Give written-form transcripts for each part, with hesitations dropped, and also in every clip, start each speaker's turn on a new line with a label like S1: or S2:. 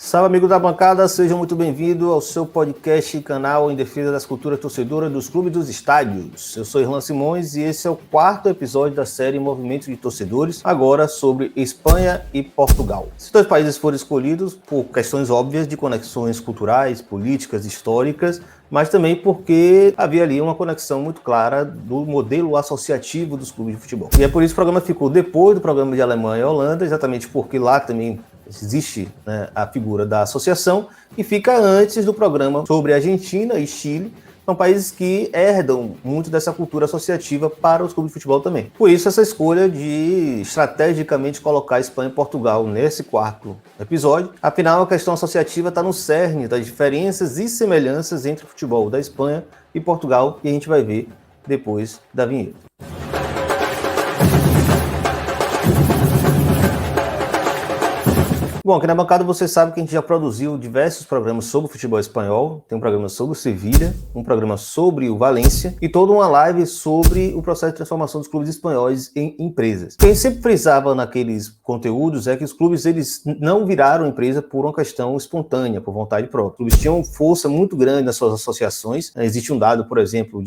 S1: Salve, amigo da bancada, seja muito bem-vindo ao seu podcast e canal em defesa das culturas torcedoras dos clubes dos estádios. Eu sou Irlan Simões e esse é o quarto episódio da série Movimento de Torcedores, agora sobre Espanha e Portugal. Esses dois países foram escolhidos por questões óbvias de conexões culturais, políticas, históricas, mas também porque havia ali uma conexão muito clara do modelo associativo dos clubes de futebol. E é por isso que o programa ficou depois do programa de Alemanha e Holanda, exatamente porque lá também existe, né, a figura da associação, e fica antes do programa sobre Argentina e Chile. São países que herdam muito dessa cultura associativa para os clubes de futebol também. Por isso, essa escolha de estrategicamente colocar Espanha e Portugal nesse quarto episódio. Afinal, a questão associativa está no cerne das diferenças e semelhanças entre o futebol da Espanha e Portugal, e a gente vai ver depois da vinheta. Bom, aqui na bancada você sabe que a gente já produziu diversos programas sobre o futebol espanhol. Tem um programa sobre o Sevilha, um programa sobre o Valência e toda uma live sobre o processo de transformação dos clubes espanhóis em empresas. Quem sempre frisava naqueles conteúdos é que os clubes eles não viraram empresa por uma questão espontânea, por vontade própria. Os clubes tinham força muito grande nas suas associações. Existe um dado, por exemplo,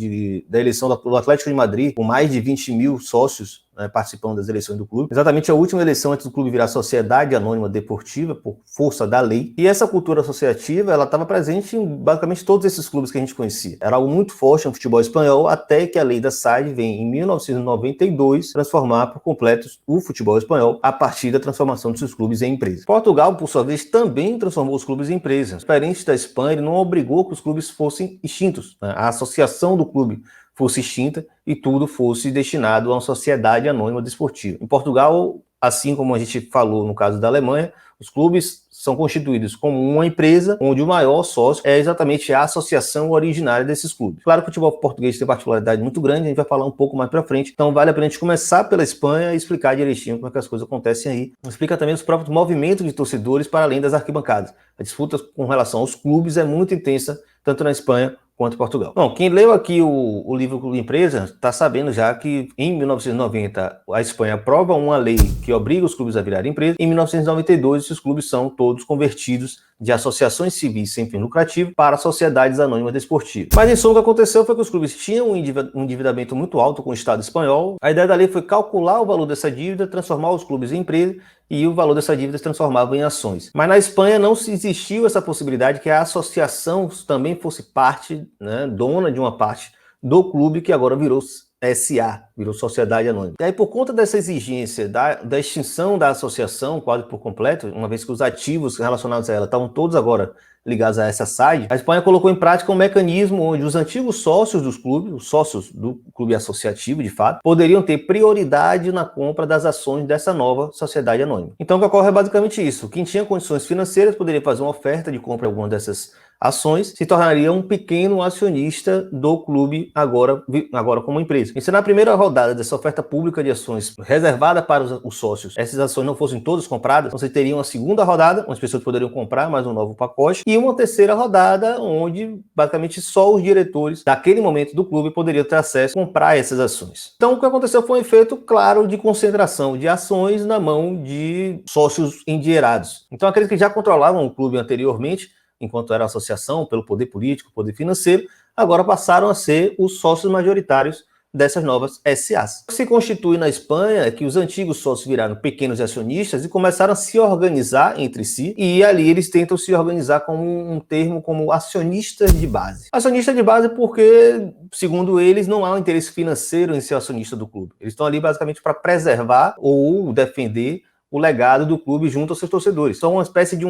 S1: da eleição do Atlético de Madrid, com mais de 20 mil sócios participando das eleições do clube. Exatamente a última eleição antes do clube virar Sociedade Anônima Deportiva, por força da lei. E essa cultura associativa, ela estava presente em basicamente todos esses clubes que a gente conhecia. Era algo muito forte no futebol espanhol, até que a lei da SAD vem, em 1992, transformar por completo o futebol espanhol a partir da transformação de seus clubes em empresas. Portugal, por sua vez, também transformou os clubes em empresas. Diferente da Espanha, ele não obrigou que os clubes fossem extintos. A associação do clube fosse extinta e tudo fosse destinado a uma sociedade anônima desportiva. Em Portugal, assim como a gente falou no caso da Alemanha, os clubes são constituídos como uma empresa onde o maior sócio é exatamente a associação originária desses clubes. Claro que o futebol português tem particularidade muito grande, a gente vai falar um pouco mais para frente, então vale a pena a gente começar pela Espanha e explicar direitinho como é que as coisas acontecem aí. Explica também os próprios movimentos de torcedores para além das arquibancadas. A disputa com relação aos clubes é muito intensa, tanto na Espanha quanto Portugal. Bom, quem leu aqui o livro Clube Empresa está sabendo já que em 1990 a Espanha aprova uma lei que obriga os clubes a virarem empresa. Em 1992 esses clubes são todos convertidos de associações civis sem fim lucrativo para sociedades anônimas desportivas. Mas em suma o que aconteceu foi que os clubes tinham um endividamento muito alto com o Estado espanhol. A ideia da lei foi calcular o valor dessa dívida, transformar os clubes em empresa e o valor dessa dívida se transformava em ações. Mas na Espanha não existiu essa possibilidade que a associação também fosse parte, né, dona de uma parte do clube que agora virou SA, virou Sociedade Anônima. E aí, por conta dessa exigência da extinção da associação quase por completo, uma vez que os ativos relacionados a ela estavam todos agora ligados a essa SAD, a Espanha colocou em prática um mecanismo onde os antigos sócios dos clubes, os sócios do clube associativo, de fato, poderiam ter prioridade na compra das ações dessa nova sociedade anônima. Então, o que ocorre é basicamente isso. Quem tinha condições financeiras poderia fazer uma oferta de compra de alguma dessas ações, se tornaria um pequeno acionista do clube agora como empresa. E se na primeira rodada dessa oferta pública de ações reservada para os sócios, essas ações não fossem todas compradas, você teria uma segunda rodada, onde as pessoas poderiam comprar mais um novo pacote, e uma terceira rodada, onde basicamente só os diretores daquele momento do clube poderiam ter acesso a comprar essas ações. Então o que aconteceu foi um efeito claro de concentração de ações na mão de sócios endinheirados. Então aqueles que já controlavam o clube anteriormente, enquanto era associação, pelo poder político, poder financeiro, agora passaram a ser os sócios majoritários dessas novas SAs. O que se constitui na Espanha é que os antigos sócios viraram pequenos acionistas e começaram a se organizar entre si, e ali eles tentam se organizar como um termo como acionistas de base. Acionista de base porque, segundo eles, não há um interesse financeiro em ser acionista do clube. Eles estão ali basicamente para preservar ou defender o legado do clube junto aos seus torcedores. São uma espécie de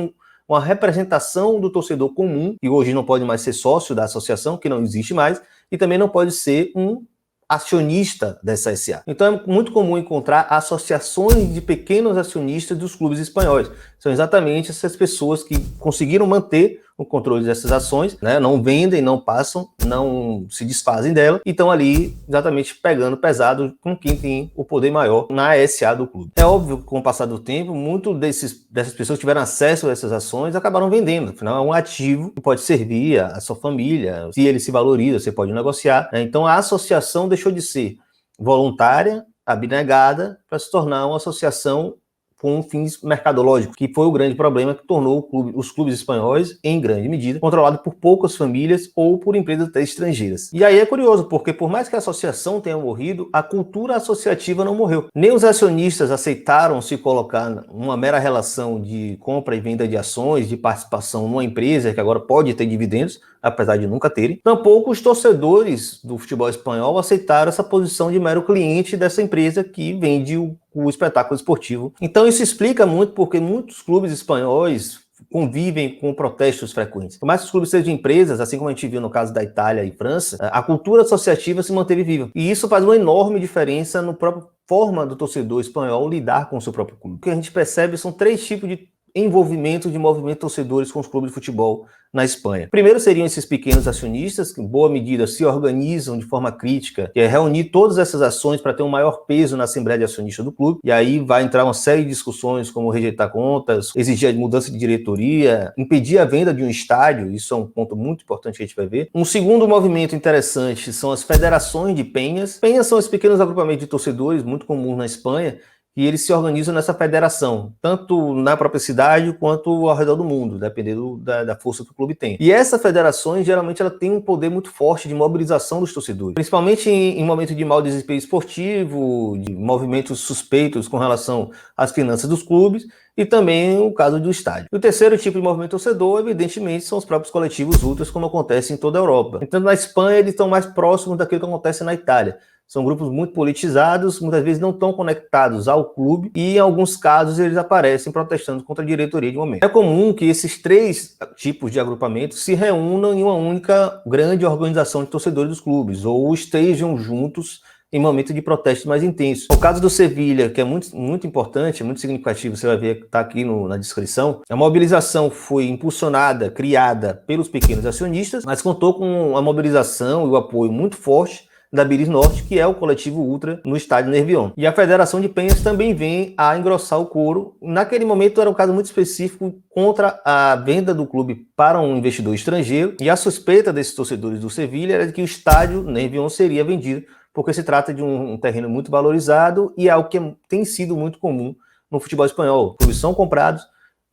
S1: uma representação do torcedor comum, que hoje não pode mais ser sócio da associação, que não existe mais, e também não pode ser um acionista dessa SA. Então é muito comum encontrar associações de pequenos acionistas dos clubes espanhóis. São exatamente essas pessoas que conseguiram manter o controle dessas ações, né? Não vendem, não passam, não se desfazem dela, e estão ali exatamente pegando pesado com quem tem o poder maior na SA do clube. É óbvio que com o passar do tempo, muito dessas pessoas que tiveram acesso a essas ações acabaram vendendo. Afinal, é um ativo que pode servir a sua família, se ele se valoriza, você pode negociar, né? Então a associação deixou de ser voluntária, abnegada, para se tornar uma associação com fins mercadológicos, que foi o grande problema que tornou os clubes espanhóis, em grande medida, controlados por poucas famílias ou por empresas até estrangeiras. E aí é curioso, porque por mais que a associação tenha morrido, a cultura associativa não morreu. Nem os acionistas aceitaram se colocar numa mera relação de compra e venda de ações, de participação numa empresa que agora pode ter dividendos, apesar de nunca terem. Tampouco os torcedores do futebol espanhol aceitaram essa posição de mero cliente dessa empresa que vende o espetáculo esportivo. Então isso explica muito porque muitos clubes espanhóis convivem com protestos frequentes. Por mais que os clubes sejam empresas, assim como a gente viu no caso da Itália e França, a cultura associativa se manteve viva. E isso faz uma enorme diferença no próprio forma do torcedor espanhol lidar com o seu próprio clube. O que a gente percebe são 3 tipos de envolvimento de movimento de torcedores com os clubes de futebol na Espanha. Primeiro seriam esses pequenos acionistas, que em boa medida se organizam de forma crítica, que é reunir todas essas ações para ter um maior peso na Assembleia de Acionistas do clube, e aí vai entrar uma série de discussões como rejeitar contas, exigir a mudança de diretoria, impedir a venda de um estádio, isso é um ponto muito importante que a gente vai ver. Um segundo movimento interessante são as federações de penhas. Penhas são esses pequenos agrupamentos de torcedores, muito comuns na Espanha, e eles se organizam nessa federação, tanto na própria cidade quanto ao redor do mundo, dependendo da força que o clube tem. E essas federações, geralmente, ela tem um poder muito forte de mobilização dos torcedores, principalmente em momentos de mau desempenho esportivo, de movimentos suspeitos com relação às finanças dos clubes, e também o caso do estádio. E o terceiro tipo de movimento torcedor, evidentemente, são os próprios coletivos ultras, como acontece em toda a Europa. Então, na Espanha, eles estão mais próximos daquilo que acontece na Itália. São grupos muito politizados, muitas vezes não estão conectados ao clube e, em alguns casos, eles aparecem protestando contra a diretoria de momento. É comum que esses 3 tipos de agrupamentos se reúnam em uma única grande organização de torcedores dos clubes ou estejam juntos em momentos de protestos mais intensos. O caso do Sevilha, que é muito importante, muito significativo, você vai ver que está aqui na descrição, a mobilização foi impulsionada, criada pelos pequenos acionistas, mas contou com a mobilização e o apoio muito forte da Biris Norte, que é o coletivo ultra no estádio Nervión. E a Federação de Penhas também vem a engrossar o coro. Naquele momento era um caso muito específico contra a venda do clube para um investidor estrangeiro, e a suspeita desses torcedores do Sevilha era de que o estádio Nervión seria vendido, porque se trata de um terreno muito valorizado e é algo que tem sido muito comum no futebol espanhol. Os clubes são comprados,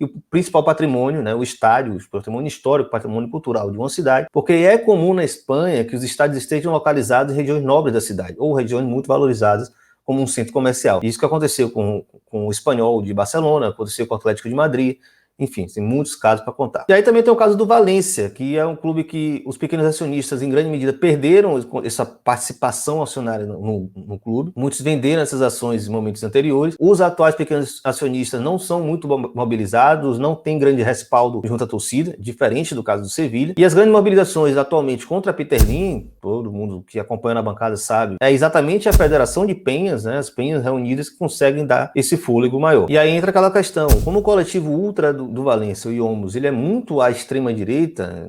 S1: e o principal patrimônio, né, o estádio, o patrimônio histórico, o patrimônio cultural de uma cidade, porque é comum na Espanha que os estádios estejam localizados em regiões nobres da cidade, ou regiões muito valorizadas, como um centro comercial. Isso que aconteceu com o Espanhol de Barcelona, aconteceu com o Atlético de Madrid, enfim, tem muitos casos para contar. E aí também tem o caso do Valência, que é um clube que os pequenos acionistas, em grande medida, perderam essa participação acionária no clube. Muitos venderam essas ações em momentos anteriores. Os atuais pequenos acionistas não são muito mobilizados, não têm grande respaldo junto à torcida, diferente do caso do Sevilha. E as grandes mobilizações atualmente contra a Peter Lim, todo mundo que acompanha na bancada sabe, é exatamente a Federação de Penhas, né, as penhas reunidas, que conseguem dar esse fôlego maior. E aí entra aquela questão, como o coletivo ultra do Valência, o IOMOS, ele é muito à extrema-direita,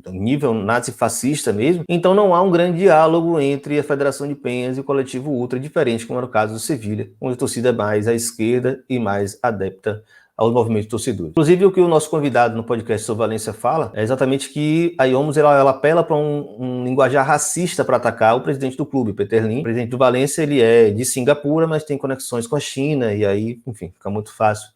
S1: nível nazi-fascista mesmo, então não há um grande diálogo entre a Federação de Penhas e o coletivo ultra, diferente como era o caso do Sevilha, onde a torcida é mais à esquerda e mais adepta aos movimentos torcedores. Inclusive, o que o nosso convidado no podcast sobre Valência fala é exatamente que a IOMOS ela apela para um linguajar racista para atacar o presidente do clube, Peter Lim. O presidente do Valência, ele é de Singapura, mas tem conexões com a China, e aí, enfim, fica muito fácil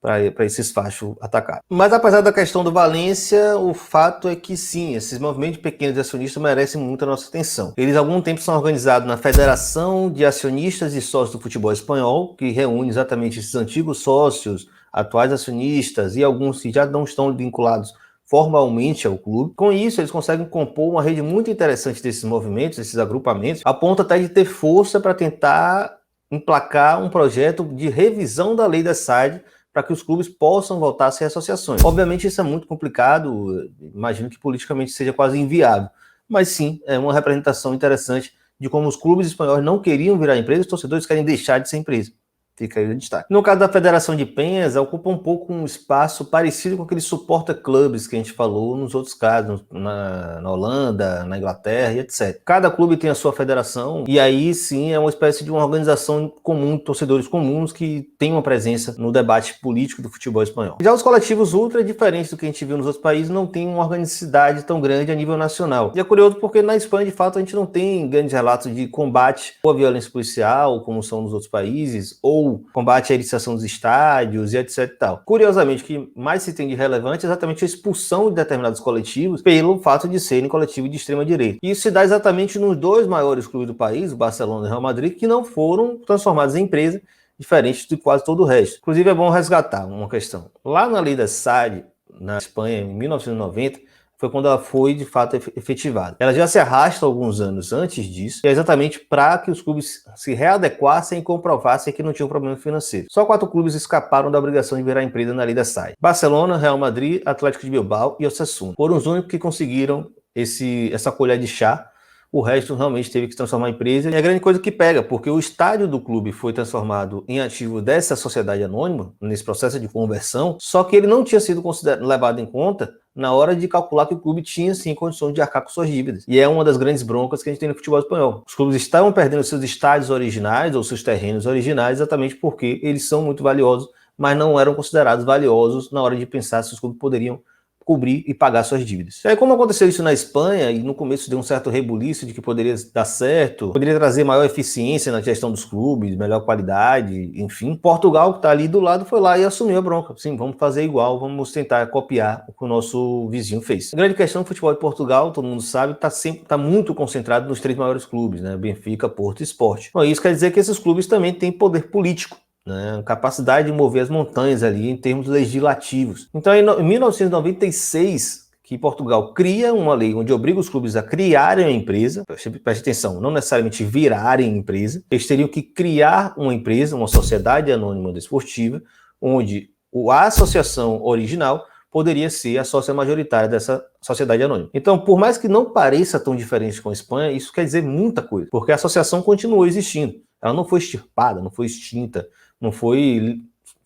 S1: para esses fachos atacar. Mas apesar da questão do Valência, o fato é que sim, esses movimentos pequenos de acionistas merecem muito a nossa atenção. Eles há algum tempo são organizados na Federação de Acionistas e Sócios do Futebol Espanhol, que reúne exatamente esses antigos sócios, atuais acionistas e alguns que já não estão vinculados formalmente ao clube. Com isso, eles conseguem compor uma rede muito interessante desses movimentos, desses agrupamentos, a ponto até de ter força para tentar emplacar um projeto de revisão da lei da SAD para que os clubes possam voltar a ser associações. Obviamente isso é muito complicado, imagino que politicamente seja quase inviável, mas sim, é uma representação interessante de como os clubes espanhóis não queriam virar empresa, os torcedores querem deixar de ser empresa. Fica aí o destaque. No caso da Federação de Penhas, ocupa um pouco um espaço parecido com aqueles suporta-clubes que a gente falou nos outros casos, na Holanda, na Inglaterra e etc. Cada clube tem a sua federação e aí sim é uma espécie de uma organização comum, de torcedores comuns que tem uma presença no debate político do futebol espanhol. Já os coletivos ultra, diferentes do que a gente viu nos outros países, não tem uma organicidade tão grande a nível nacional. E é curioso porque na Espanha, de fato, a gente não tem grandes relatos de combate ou a violência policial, como são nos outros países, ou ou combate à elitização dos estádios e etc e tal. Curiosamente, o que mais se tem de relevante é exatamente a expulsão de determinados coletivos pelo fato de serem coletivos de extrema direita. E isso se dá exatamente nos dois maiores clubes do país, o Barcelona e o Real Madrid, que não foram transformados em empresa, diferente de quase todo o resto. Inclusive é bom resgatar uma questão. Lá na lei da SAD, na Espanha, em 1990, foi quando ela foi, de fato, efetivada. Ela já se arrasta alguns anos antes disso, e é exatamente para que os clubes se readequassem e comprovassem que não tinham problema financeiro. Só 4 clubes escaparam da obrigação de virar empresa na lei da SAD: Barcelona, Real Madrid, Atlético de Bilbao e Osasuna. Foram os únicos que conseguiram essa colher de chá. O resto realmente teve que se transformar em empresa. E a grande coisa que pega, porque o estádio do clube foi transformado em ativo dessa sociedade anônima, nesse processo de conversão, só que ele não tinha sido levado em conta na hora de calcular que o clube tinha, sim, condições de arcar com suas dívidas. E é uma das grandes broncas que a gente tem no futebol espanhol. Os clubes estavam perdendo seus estádios originais ou seus terrenos originais exatamente porque eles são muito valiosos, mas não eram considerados valiosos na hora de pensar se os clubes poderiam cobrir e pagar suas dívidas. E aí, como aconteceu isso na Espanha, e no começo deu um certo rebuliço de que poderia dar certo, poderia trazer maior eficiência na gestão dos clubes, melhor qualidade, enfim, Portugal, que está ali do lado, foi lá e assumiu a bronca. Sim, vamos fazer igual, vamos tentar copiar o que o nosso vizinho fez. A grande questão do futebol de Portugal, todo mundo sabe, está muito concentrado nos 3 maiores clubes, né? Benfica, Porto e Sport. Bom, isso quer dizer que esses clubes também têm poder político, né, capacidade de mover as montanhas ali em termos legislativos. Então, em 1996, que Portugal cria uma lei onde obriga os clubes a criarem uma empresa. Preste atenção, não necessariamente virarem empresa. Eles teriam que criar uma empresa, uma sociedade anônima desportiva, onde a associação original poderia ser a sócia majoritária dessa sociedade anônima. Então, por mais que não pareça tão diferente com a Espanha, isso quer dizer muita coisa, porque a associação continuou existindo. Ela não foi extirpada, não foi extinta, não foi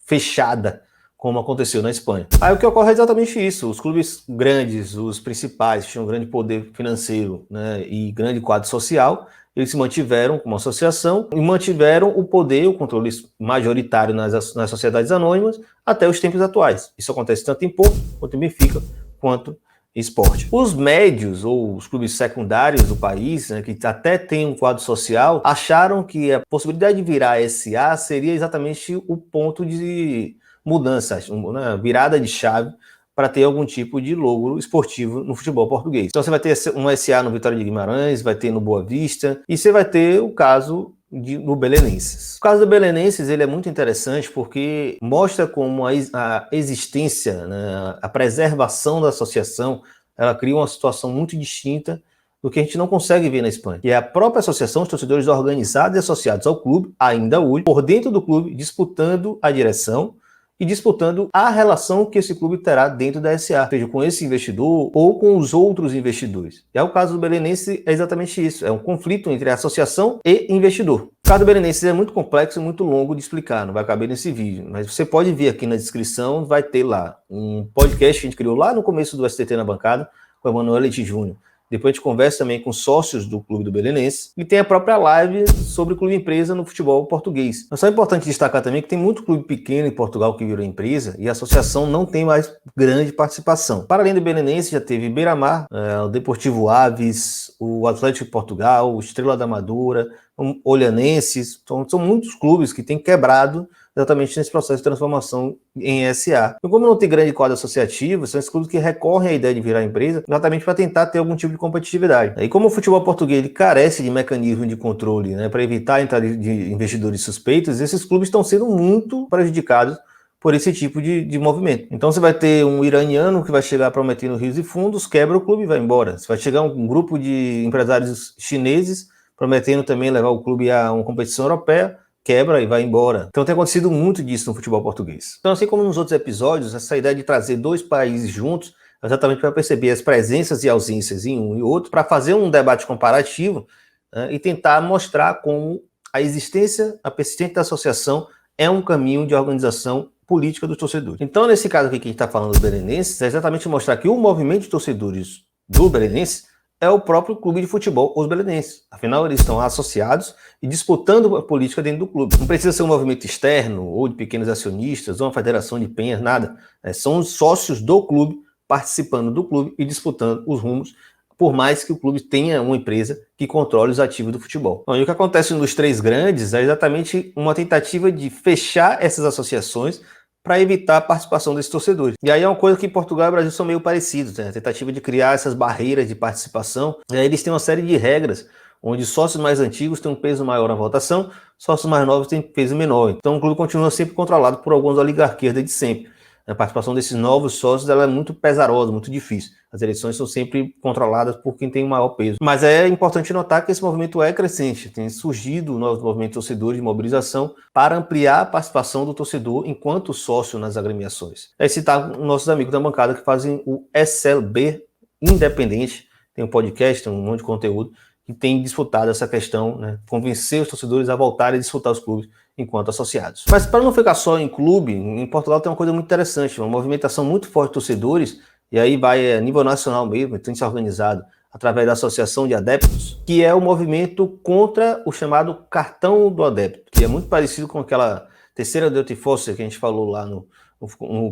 S1: fechada, como aconteceu na Espanha. Aí o que ocorre é exatamente isso. Os clubes grandes, os principais, que tinham um grande poder financeiro, né, e grande quadro social, eles se mantiveram como associação e mantiveram o poder, o controle majoritário nas sociedades anônimas até os tempos atuais. Isso acontece tanto em Porto, quanto em Benfica, quanto em Sport. Os médios, ou os clubes secundários do país, né, que até têm um quadro social, acharam que a possibilidade de virar SA seria exatamente o ponto de mudança, uma virada de chave para ter algum tipo de logro esportivo no futebol português. Então você vai ter um SA no Vitória de Guimarães, vai ter no Boa Vista, e você vai ter o caso no Belenenses. O caso do Belenenses ele é muito interessante porque mostra como a existência, né, a preservação da associação, ela cria uma situação muito distinta do que a gente não consegue ver na Espanha. E é a própria associação, os torcedores organizados e associados ao clube, ainda hoje, por dentro do clube, disputando a direção e disputando a relação que esse clube terá dentro da SA, seja com esse investidor ou com os outros investidores. E o caso do Belenenses é exatamente isso, é um conflito entre a associação e investidor. O caso do Belenenses é muito complexo e muito longo de explicar, não vai caber nesse vídeo, mas você pode ver aqui na descrição, vai ter lá um podcast que a gente criou lá no começo do STT na bancada, com o Emanuel Leite Júnior. Depois a gente conversa também com sócios do Clube do Belenenses e tem a própria live sobre o clube empresa no futebol português. Mas só é importante destacar também que tem muito clube pequeno em Portugal que virou empresa e a associação não tem mais grande participação. Para além do Belenenses, já teve Beira-Mar, o Deportivo Aves, o Atlético de Portugal, o Estrela da Amadora, o Olhanenses. Então, são muitos clubes que têm quebrado exatamente nesse processo de transformação em SA. E como não tem grande quadro associativo, são esses clubes que recorrem à ideia de virar empresa exatamente para tentar ter algum tipo de competitividade. E como o futebol português ele carece de mecanismo de controle, né, para evitar a entrada de investidores suspeitos, esses clubes estão sendo muito prejudicados por esse tipo de movimento. Então você vai ter um iraniano que vai chegar prometendo rios e fundos, quebra o clube e vai embora. Você vai chegar um grupo de empresários chineses prometendo também levar o clube a uma competição europeia, quebra e vai embora. Então tem acontecido muito disso no futebol português. Então, assim como nos outros episódios, essa ideia de trazer 2 países juntos, exatamente para perceber as presenças e ausências em um e outro, para fazer um debate comparativo, né, e tentar mostrar como a existência, a persistência da associação é um caminho de organização política dos torcedores. Então, nesse caso aqui que a gente está falando do Belenenses, é exatamente mostrar que o movimento de torcedores do Belenenses é o próprio clube de futebol, os belenenses. Afinal, eles estão associados e disputando a política dentro do clube. Não precisa ser um movimento externo, ou de pequenos acionistas, ou uma federação de penhas, nada. São os sócios do clube, participando do clube e disputando os rumos por mais que o clube tenha uma empresa que controle os ativos do futebol. Bom, e o que acontece nos três grandes é exatamente uma tentativa de fechar essas associações para evitar a participação desses torcedores. E aí é uma coisa que em Portugal e Brasil são meio parecidos, né? A tentativa de criar essas barreiras de participação. E aí eles têm uma série de regras, onde sócios mais antigos têm um peso maior na votação, sócios mais novos têm peso menor. Então o clube continua sempre controlado por algumas oligarquias desde sempre. A participação desses novos sócios ela é muito pesarosa, muito difícil. As eleições são sempre controladas por quem tem o maior peso. Mas é importante notar que esse movimento é crescente. Tem surgido novos movimentos torcedores de mobilização para ampliar a participação do torcedor enquanto sócio nas agremiações. É citar nossos amigos da bancada que fazem o SLB Independente. Tem um podcast, tem um monte de conteúdo que tem disputado essa questão, né? Convencer os torcedores a voltarem a disputar os clubes enquanto associados. Mas para não ficar só em clube, em Portugal tem uma coisa muito interessante, uma movimentação muito forte de torcedores, e aí vai a nível nacional mesmo, tem se organizado através da Associação de Adeptos, que é o movimento contra o chamado cartão do adepto, que é muito parecido com aquela terceira Deutsche Force que a gente falou lá no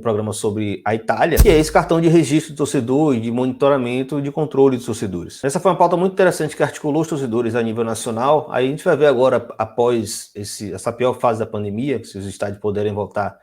S1: programa sobre a Itália, que é esse cartão de registro do torcedor e de monitoramento e de controle dos torcedores. Essa foi uma pauta muito interessante que articulou os torcedores a nível nacional. Aí a gente vai ver agora, após essa pior fase da pandemia, se os estádios puderem voltar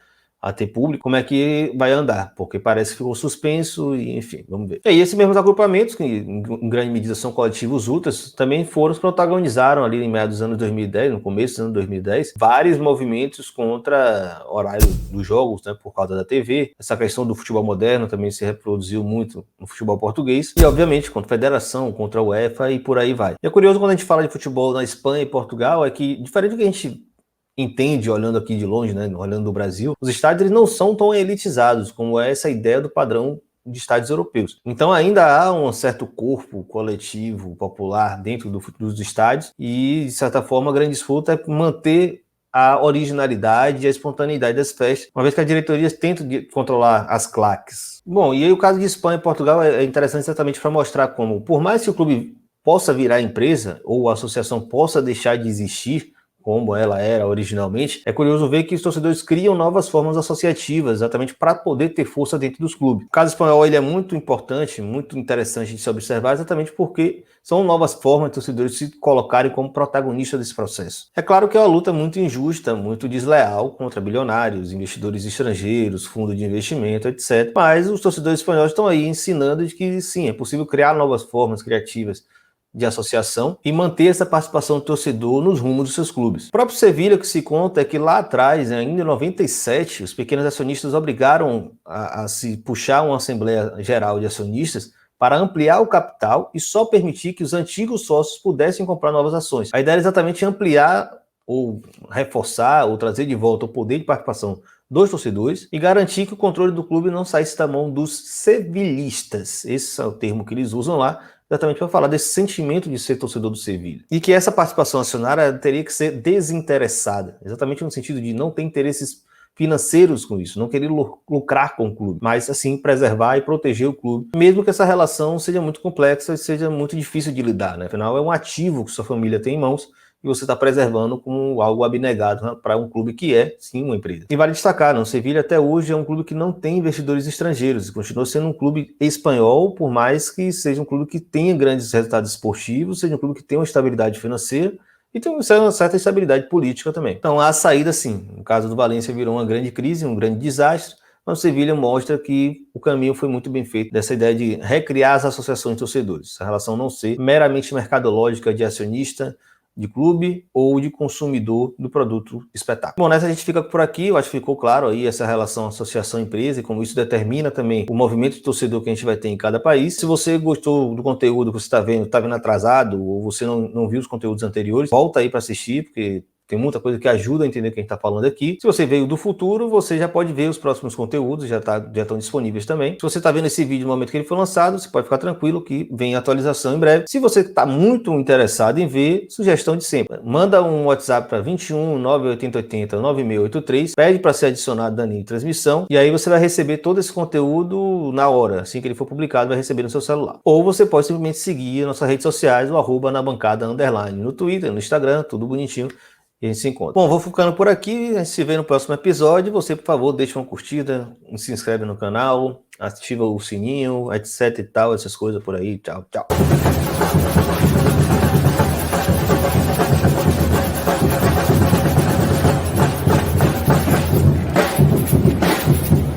S1: a ter público, como é que vai andar, porque parece que ficou suspenso e enfim, vamos ver. E aí esses mesmos agrupamentos, que em grande medida são coletivos ultras, também foram os que protagonizaram ali em meados dos anos 2010, no começo dos anos 2010, vários movimentos contra o horário dos jogos, né, por causa da TV. Essa questão do futebol moderno também se reproduziu muito no futebol português e obviamente contra a Federação, contra a UEFA e por aí vai. E é curioso quando a gente fala de futebol na Espanha e Portugal, é que diferente do que a gente entende, olhando aqui de longe, né, olhando do Brasil, os estádios eles não são tão elitizados como é essa ideia do padrão de estádios europeus. Então ainda há um certo corpo coletivo, popular dentro dos estádios e, de certa forma, a grande disputa é manter a originalidade e a espontaneidade das festas, uma vez que as diretorias tentam controlar as claques. Bom, e aí o caso de Espanha e Portugal é interessante exatamente para mostrar como, por mais que o clube possa virar empresa ou a associação possa deixar de existir, como ela era originalmente, é curioso ver que os torcedores criam novas formas associativas, exatamente para poder ter força dentro dos clubes. O caso espanhol ele é muito importante, muito interessante de se observar, exatamente porque são novas formas de torcedores se colocarem como protagonistas desse processo. É claro que é uma luta muito injusta, muito desleal contra bilionários, investidores estrangeiros, fundos de investimento, etc. Mas os torcedores espanhóis estão aí ensinando de que sim, é possível criar novas formas criativas de associação e manter essa participação do torcedor nos rumos dos seus clubes. O próprio Sevilha, que se conta, é que lá atrás, ainda em 97, os pequenos acionistas obrigaram a se puxar uma Assembleia Geral de Acionistas para ampliar o capital e só permitir que os antigos sócios pudessem comprar novas ações. A ideia era exatamente ampliar ou reforçar ou trazer de volta o poder de participação dos torcedores e garantir que o controle do clube não saísse da mão dos sevilhistas. Esse é o termo que eles usam lá, exatamente para falar desse sentimento de ser torcedor do Sevilha. E que essa participação acionária teria que ser desinteressada, exatamente no sentido de não ter interesses financeiros com isso, não querer lucrar com o clube, mas assim preservar e proteger o clube, mesmo que essa relação seja muito complexa e seja muito difícil de lidar, né? Afinal, é um ativo que sua família tem em mãos e você está preservando como algo abnegado, né, para um clube que é, sim, uma empresa. E vale destacar, o Sevilha até hoje é um clube que não tem investidores estrangeiros, continua sendo um clube espanhol, por mais que seja um clube que tenha grandes resultados esportivos, seja um clube que tenha uma estabilidade financeira e tem uma certa estabilidade política também. Então há saída sim. No caso do Valência virou uma grande crise, um grande desastre, mas o Sevilha mostra que o caminho foi muito bem feito dessa ideia de recriar as associações de torcedores, a relação não ser meramente mercadológica de acionista, de clube ou de consumidor do produto espetáculo. Bom, nessa a gente fica por aqui, eu acho que ficou claro aí essa relação associação-empresa e como isso determina também o movimento de torcedor que a gente vai ter em cada país. Se você gostou do conteúdo que você está vendo atrasado ou você não viu os conteúdos anteriores, volta aí para assistir, porque tem muita coisa que ajuda a entender o que a gente está falando aqui. Se você veio do futuro, você já pode ver os próximos conteúdos, já estão disponíveis também. Se você está vendo esse vídeo no momento que ele foi lançado, você pode ficar tranquilo que vem atualização em breve. Se você está muito interessado em ver, sugestão de sempre. Manda um WhatsApp para 21 98080 9683, pede para ser adicionado da linha de transmissão e aí você vai receber todo esse conteúdo na hora, assim que ele for publicado, vai receber no seu celular. Ou você pode simplesmente seguir nossas redes sociais, o @nabancada_, no Twitter, no Instagram, tudo bonitinho. E a gente se encontra. Bom, vou ficando por aqui, a gente se vê no próximo episódio. Você, por favor, deixa uma curtida, se inscreve no canal, ativa o sininho, etc e tal, essas coisas por aí. Tchau, tchau.